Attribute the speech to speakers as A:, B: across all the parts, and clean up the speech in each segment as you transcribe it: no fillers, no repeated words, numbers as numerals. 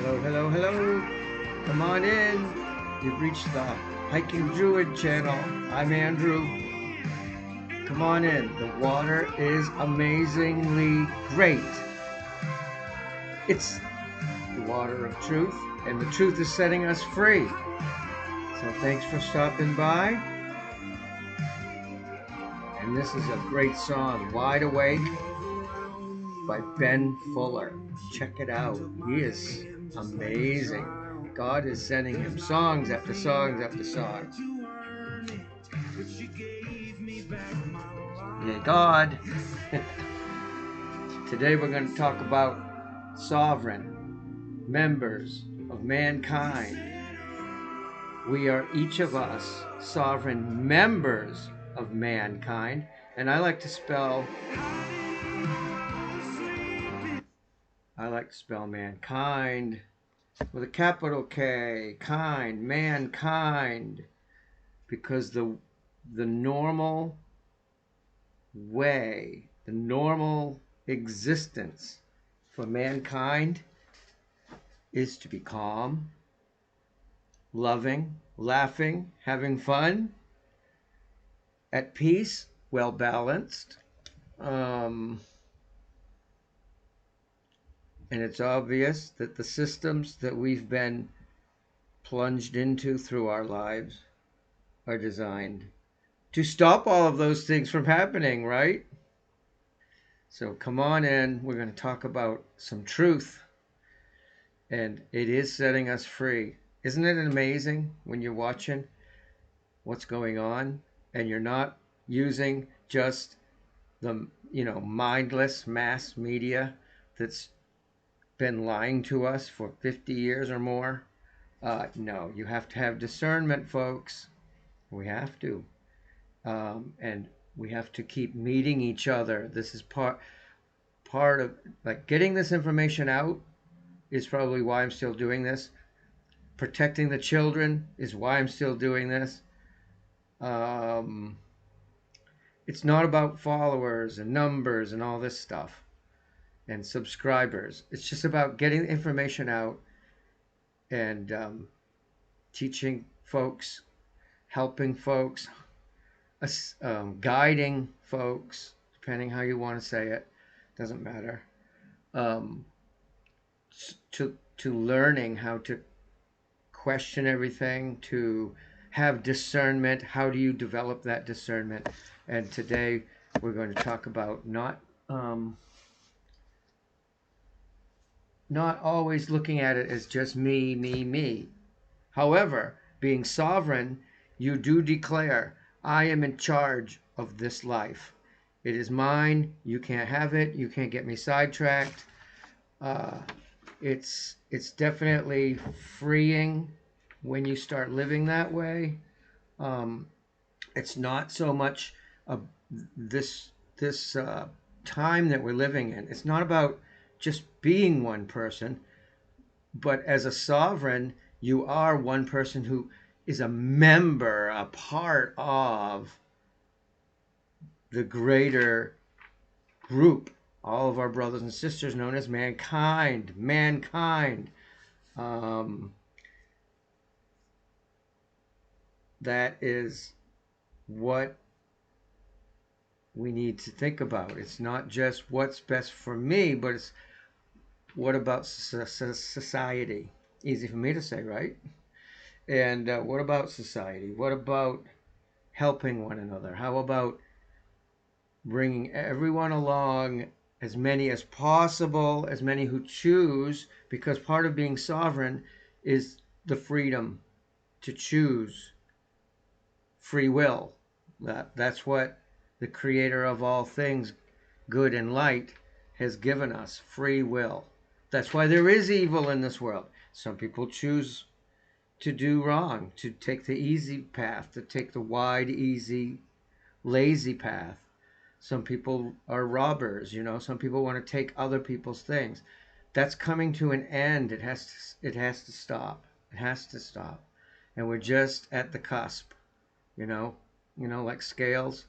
A: Hello, hello, hello. Come on in. You've reached the Hiking Druid channel. I'm Andrew. Come on in. The water is amazingly great. It's the water of truth, and the truth is setting us free. So thanks for stopping by. And this is a great song, Wide Awake by Ben Fuller. Check it out. He is amazing. God is sending him songs after songs after songs. Yay, God. Today we're going to talk about sovereign members of mankind. We are each of us sovereign members of mankind, and I like to spell mankind with a capital K, kind, mankind, because the normal way, the normal existence for mankind is to be calm, loving, laughing, having fun, at peace, well balanced. And it's obvious that the systems that we've been plunged into through our lives are designed to stop all of those things from happening, right? So come on in. We're going to talk about some truth, and it is setting us free. Isn't it amazing when you're watching what's going on and you're not using just the mindless mass media that's been lying to us for 50 years or more? No, you have to have discernment, folks. We have to. And we have to keep meeting each other. This is part of, like, getting this information out is probably why I'm still doing this. Protecting the children is why I'm still doing this. It's not about followers and numbers and all this stuff and subscribers. It's just about getting the information out and teaching folks, helping folks, guiding folks, depending how you want to say it, doesn't matter, to learning how to question everything, to have discernment. How do you develop that discernment? And today we're going to talk about not always looking at it as just me, me, me. However, being sovereign, you do declare, I am in charge of this life. It is mine. You can't have it. You can't get me sidetracked. It's definitely freeing when you start living that way. It's not so much this time that we're living in. It's not about just being one person, but as a sovereign, you are one person who is a member, a part of the greater group, all of our brothers and sisters known as mankind. That is what we need to think about. It's not just what's best for me, but it's what about society. Easy for me to say, right? And what about society? What about helping one another? How about bringing everyone along, as many as possible, as many who choose, because part of being sovereign is the freedom to choose, free will. That's what the creator of all things, good and light, has given us, free will. That's why there is evil in this world. Some people choose to do wrong, to take the easy path, to take the wide, easy, lazy path. Some people are robbers, some people want to take other people's things. That's coming to an end. It has to stop. It has to stop. And we're just at the cusp, like scales.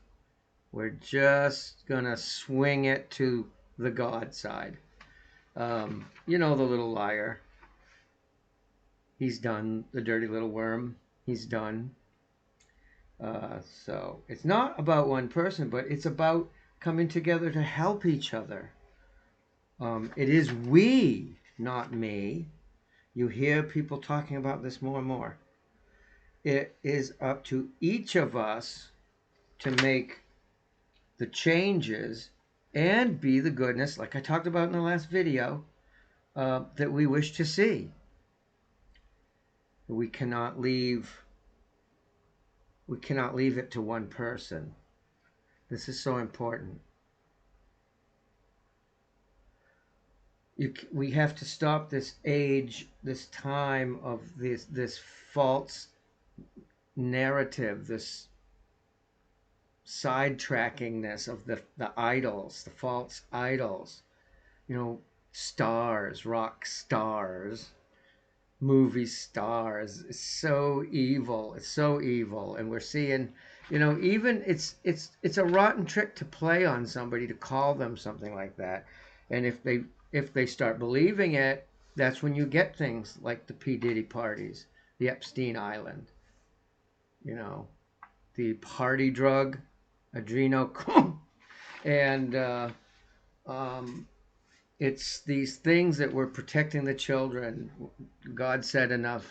A: We're just gonna swing it to the God side. The little liar. He's done, the dirty little worm. He's done. So it's not about one person, but it's about coming together to help each other. It is we, not me. You hear people talking about this more and more. It is up to each of us to make the changes and be the goodness, like I talked about in the last video, that we wish to see. We cannot leave. We cannot leave it to one person. This is so important. We have to stop this age, this time of this false narrative, this sidetrackingness of the idols, the false idols. You know, stars, rock stars, movie stars. It's so evil. It's so evil, and we're seeing, even it's a rotten trick to play on somebody to call them something like that, and if they start believing it, that's when you get things like the P Diddy parties, the Epstein Island, you know, the party drug, adrenochrome, and um, it's these things that we're protecting the children. God said enough.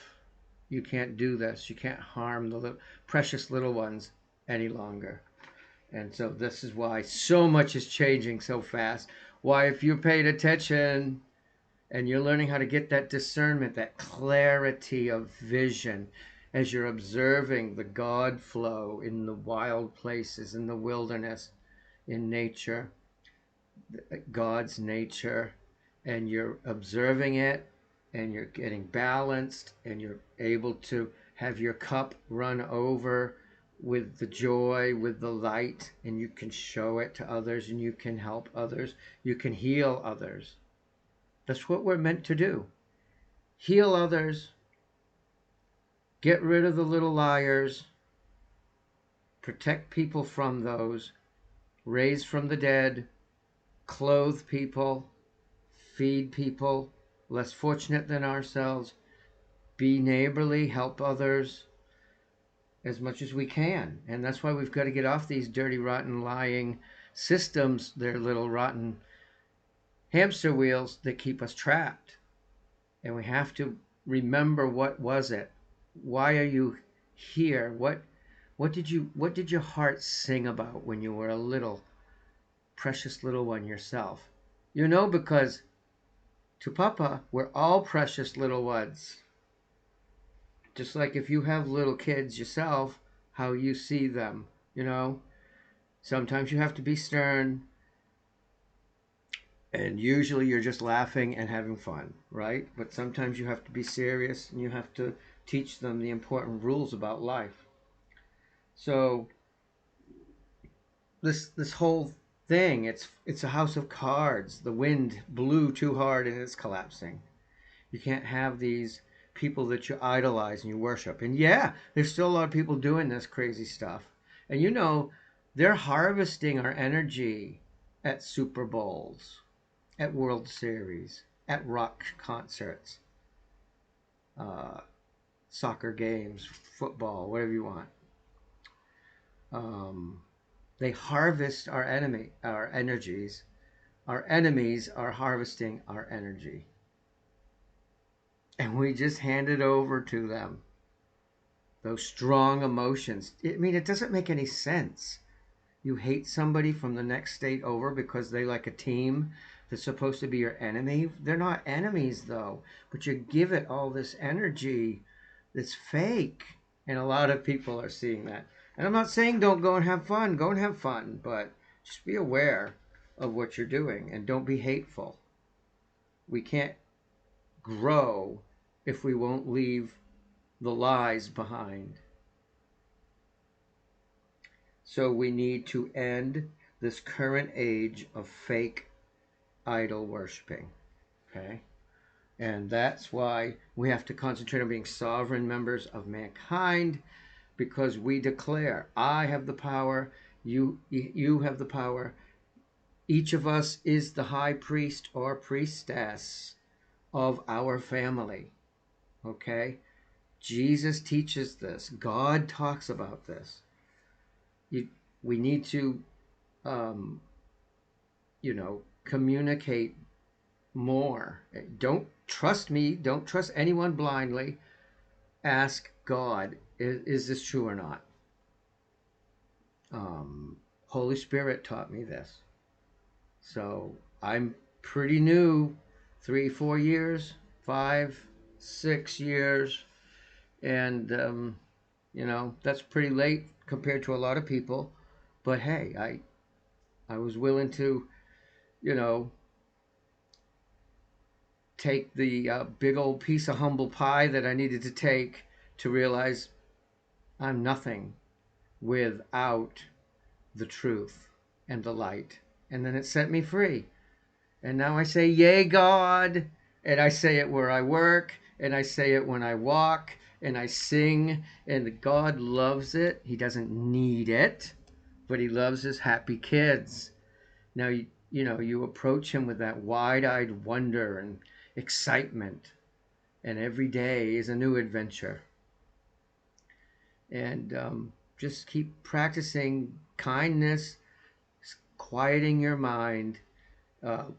A: You can't do this. You can't harm the precious little ones any longer. And so this is why so much is changing so fast. Why, if you're paying attention and you're learning how to get that discernment, that clarity of vision, as you're observing the God flow in the wild places, in the wilderness, in nature, God's nature, and you're observing it, and you're getting balanced, and you're able to have your cup run over with the joy, with the light, and you can show it to others, and you can help others, you can heal others. That's what we're meant to do. Heal others, get rid of the little liars, protect people from those, raise from the dead, clothe people, feed people less fortunate than ourselves, be neighborly, help others as much as we can. And that's why we've got to get off these dirty, rotten, lying systems. They're little rotten hamster wheels that keep us trapped. And we have to remember, what was it? Why are you here? What did your heart sing about when you were a little precious little one yourself? Because to Papa, we're all precious little ones. Just like if you have little kids yourself, how you see them, Sometimes you have to be stern, and usually you're just laughing and having fun, right? But sometimes you have to be serious, and you have to teach them the important rules about life. So this whole thing, it's a house of cards. The wind blew too hard and it's collapsing. You can't have these people that you idolize and you worship. And yeah, there's still a lot of people doing this crazy stuff. And they're harvesting our energy at Super Bowls, at World Series, at rock concerts, uh, soccer games, football, whatever you want. They harvest our energies. Our enemies are harvesting our energy. And we just hand it over to them. Those strong emotions. It doesn't make any sense. You hate somebody from the next state over because they like a team that's supposed to be your enemy. They're not enemies, though. But you give it all this energy that's fake. And a lot of people are seeing that. And I'm not saying don't go and have fun. Go and have fun. But just be aware of what you're doing. And don't be hateful. We can't grow if we won't leave the lies behind. So we need to end this current age of fake idol worshiping. Okay? And that's why we have to concentrate on being sovereign members of mankind, because we declare, I have the power, you have the power. Each of us is the high priest or priestess of our family. Okay? Jesus teaches this. God talks about this. You, we need to, um, communicate more. Don't trust me. Don't trust anyone blindly. Ask God, is this true or not? Holy Spirit taught me this. So I'm pretty new, 3, 4 years, 5, 6 years, and that's pretty late compared to a lot of people. But hey, I was willing to, you know, take the big old piece of humble pie that I needed to take to realize I'm nothing without the truth and the light. And then it set me free. And now I say, Yay, God. And I say it where I work. And I say it when I walk. And I sing. And God loves it. He doesn't need it, but He loves His happy kids. Now, you approach Him with that wide-eyed wonder and excitement. And every day is a new adventure. And just keep practicing kindness, quieting your mind,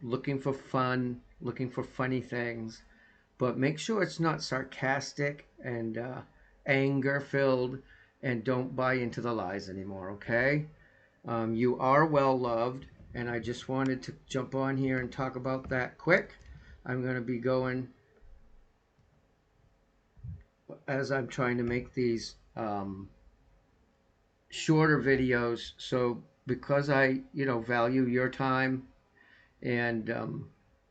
A: looking for fun, looking for funny things, but make sure it's not sarcastic and anger filled, and don't buy into the lies anymore, okay? You are well loved, and I just wanted to jump on here and talk about that quick. I'm going to be going as I'm trying to make these shorter videos. So because I, value your time, and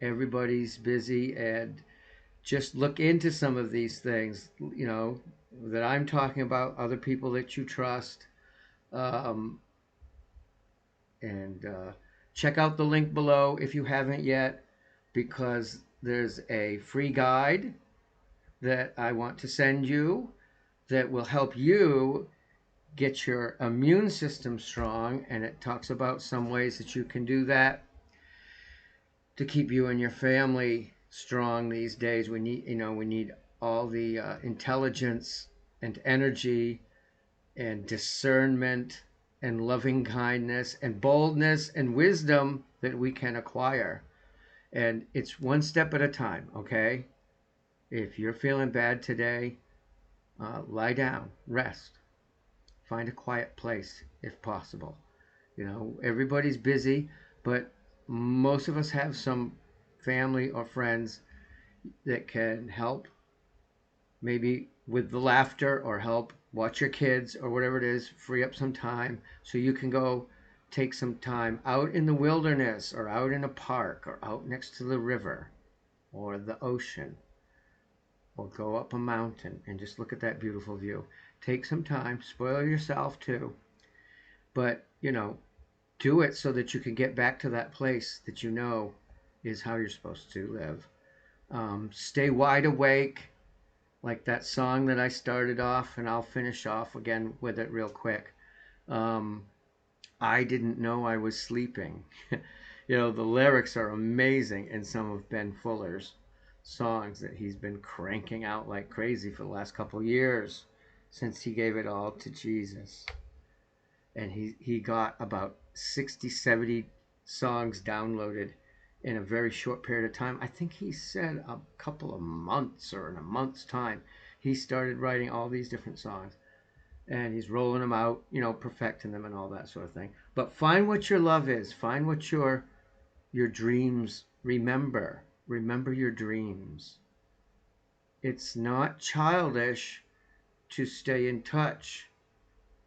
A: everybody's busy, and just look into some of these things, that I'm talking about, other people that you trust, um, and check out the link below if you haven't yet, because there's a free guide that I want to send you that will help you get your immune system strong, and it talks about some ways that you can do that to keep you and your family strong these days. We need all the intelligence and energy and discernment and loving kindness and boldness and wisdom that we can acquire. And it's one step at a time, okay? If you're feeling bad today, lie down, rest, find a quiet place if possible. Everybody's busy, but most of us have some family or friends that can help, maybe with the laughter, or help watch your kids or whatever it is, free up some time so you can go take some time out in the wilderness, or out in a park, or out next to the river or the ocean, or go up a mountain and just look at that beautiful view. Take some time, spoil yourself too, but do it so that you can get back to that place that is how you're supposed to live. Stay wide awake, like that song that I started off, and I'll finish off again with it real quick. I didn't know I was sleeping. The lyrics are amazing in some of Ben Fuller's songs that he's been cranking out like crazy for the last couple of years since he gave it all to Jesus. And he got about 60, 70 songs downloaded in a very short period of time. I think he said a couple of months, or in a month's time, he started writing all these different songs. And he's rolling them out, perfecting them and all that sort of thing. But find what your love is. Find what your dreams. Remember your dreams. It's not childish to stay in touch.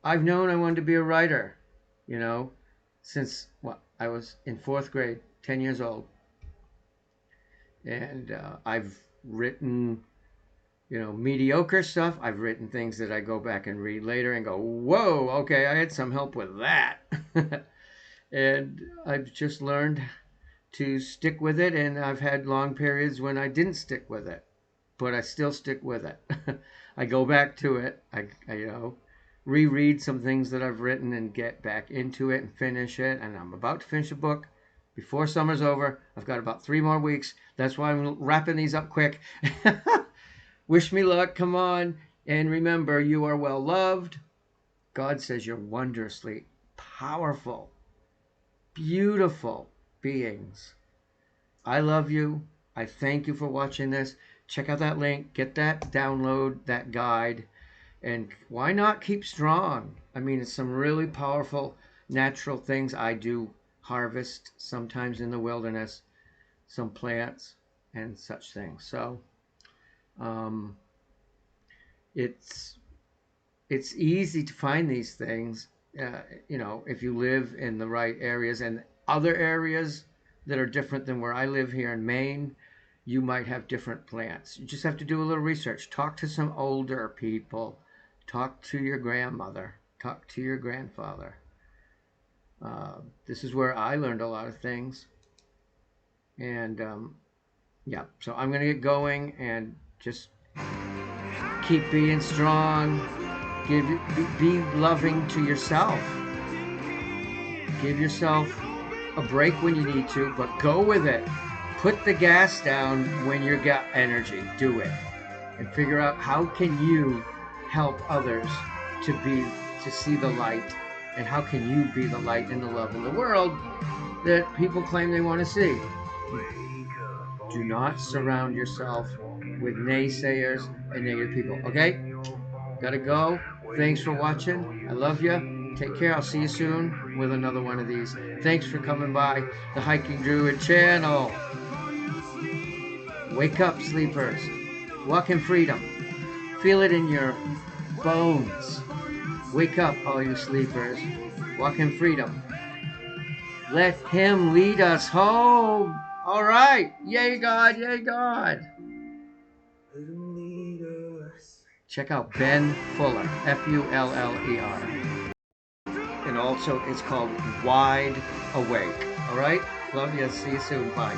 A: I've known I wanted to be a writer, since I was in 4th grade, 10 years old. And I've written, mediocre stuff. I've written things that I go back and read later and go, whoa, okay, I had some help with that. And I've just learned to stick with it. And I've had long periods when I didn't stick with it, but I still stick with it. I go back to it. I reread some things that I've written and get back into it and finish it. And I'm about to finish a book before summer's over. I've got about 3 more weeks. That's why I'm wrapping these up quick. Wish me luck. Come on. And remember, you are well loved. God says you're wondrously powerful, beautiful beings. I love you. I thank you for watching this. Check out that link. Get that download, that guide. And why not keep strong? I mean, it's some really powerful natural things. I do harvest sometimes in the wilderness, some plants and such things. So um, it's it's easy to find these things, if you live in the right areas. And other areas that are different than where I live here in Maine, you might have different plants. You just have to do a little research. Talk to some older people. Talk to your grandmother. Talk to your grandfather. This is where I learned a lot of things. And yeah, so I'm going to get going and just keep being strong. Be loving to yourself. Give yourself a break when you need to, but go with it. Put the gas down when you got energy. Do it. And figure out how can you help others to see the light, and how can you be the light and the love in the world that people claim they want to see. Do not surround yourself with naysayers and negative people. Okay? Gotta go. Thanks for watching. I love you. Take care. I'll see you soon with another one of these. Thanks for coming by the Hiking Druid channel. Wake up, sleepers. Walk in freedom. Feel it in your bones. Wake up, all you sleepers. Walk in freedom. Let him lead us home. All right. Yay, God. Yay, God. Check out Ben Fuller, Fuller. And also, it's called Wide Awake. All right? Love you. See you soon. Bye.